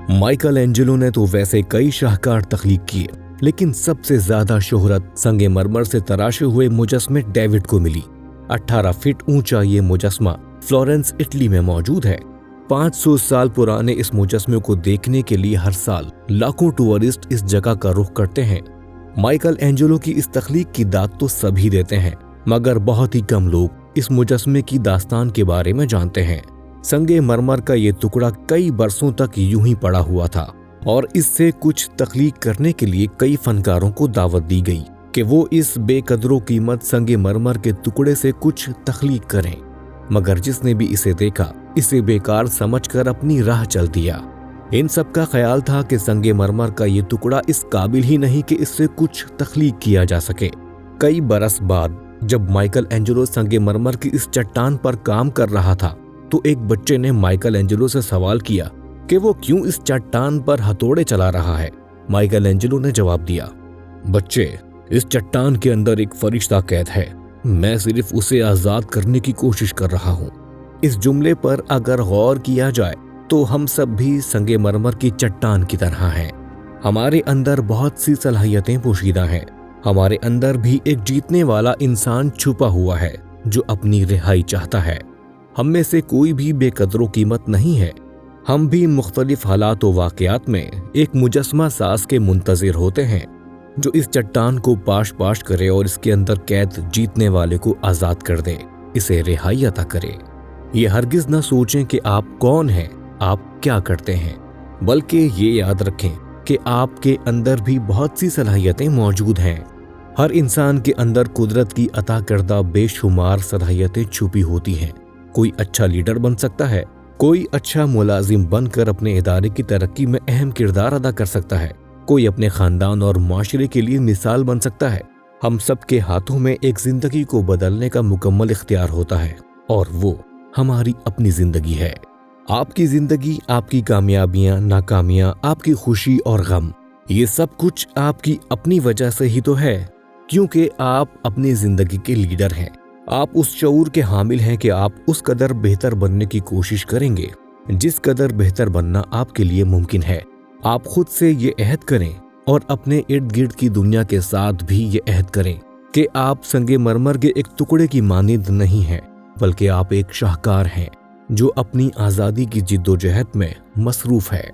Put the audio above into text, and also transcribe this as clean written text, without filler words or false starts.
Michael Angelo ने तो वैसे कई शाहकार तख्लीक किए, लेकिन सबसे ज्यादा शोहरत संगे मरमर से तराशे हुए मुजस्मे डेविड को मिली। 18 फीट ऊंचा ये मुजस्मा फ्लोरेंस, इटली में मौजूद है। 500 साल पुराने इस मुजस्मे को देखने के लिए हर साल लाखों टूरिस्ट इस जगह का रुख करते हैं। माइकल एंजेलो की इस तख्लीक की दाद तो सभी देते हैं, मगर बहुत ही कम लोग इस मुजस्मे की दास्तान के बारे में जानते हैं। संगे मरमर का ये टुकड़ा कई बरसों तक यूं ही पड़ा हुआ था और इससे कुछ तख्लीक करने के लिए कई फनकारों को दावत दी गई कि वो इस बेकदरो कीमत संगे मरमर के टुकड़े से कुछ तख्लीक करें, मगर जिसने भी इसे देखा इसे बेकार समझकर अपनी राह चल दिया। इन सब का ख्याल था कि संगे मरमर का ये टुकड़ा इस काबिल ही नहीं कि इससे कुछ तख्लीक किया जा सके। कई बरस बाद जब माइकल एंजेलो संगे मरमर की इस चट्टान पर काम कर रहा था तो एक बच्चे ने माइकल एंजेलो से सवाल किया कि वो क्यों इस चट्टान पर हथौड़े चला रहा है। माइकल एंजेलो ने जवाब दिया, बच्चे, इस चट्टान के अंदर एक फरिश्ता कैद है, मैं सिर्फ उसे आजाद करने की कोशिश कर रहा हूँ। इस जुमले पर अगर गौर किया जाए तो हम सब भी संगे मरमर की चट्टान की तरह हैं। हमारे अंदर बहुत सी सलाहियतें पोशीदा हैं। हमारे अंदर भी एक जीतने वाला इंसान छुपा हुआ है जो अपनी रिहाई चाहता है। हम में से कोई भी बेकदरो कीमत नहीं है। हम भी मुख्तलिफ हालात व वाक़यात में एक मुजस्मा साज के मुंतज़िर होते हैं जो इस चट्टान को पाश पाश करे और इसके अंदर कैद जीतने वाले को आज़ाद कर दे, इसे रिहाई अता करे। ये हरगिज़ न सोचें कि आप कौन हैं, आप क्या करते हैं, बल्कि ये याद रखें कि आपके अंदर भी बहुत सी सलाहियतें मौजूद हैं। हर इंसान के अंदर कुदरत की अता करदा बेशुमार सलाहियतें छुपी होती हैं। कोई अच्छा लीडर बन सकता है, कोई अच्छा मुलाजिम बनकर अपने इदारे की तरक्की में अहम किरदार अदा कर सकता है, कोई अपने खानदान और माशरे के लिए मिसाल बन सकता है। हम सब के हाथों में एक जिंदगी को बदलने का मुकम्मल इख्तियार होता है और वो हमारी अपनी जिंदगी है। आपकी जिंदगी, आपकी कामयाबियां, नाकामियां, आपकी खुशी और गम, ये सब कुछ आपकी अपनी वजह से ही तो है, क्योंकि आप अपनी जिंदगी के लीडर हैं। आप उस शऊर के हामिल हैं कि आप उस कदर बेहतर बनने की कोशिश करेंगे जिस कदर बेहतर बनना आपके लिए मुमकिन है। आप खुद से ये अहद करें और अपने इर्द गिर्द की दुनिया के साथ भी ये अहद करें कि आप संगे मरमर के एक टुकड़े की मानिंद नहीं हैं, बल्कि आप एक शाहकार हैं जो अपनी आज़ादी की जिद्दोजहद में मसरूफ है।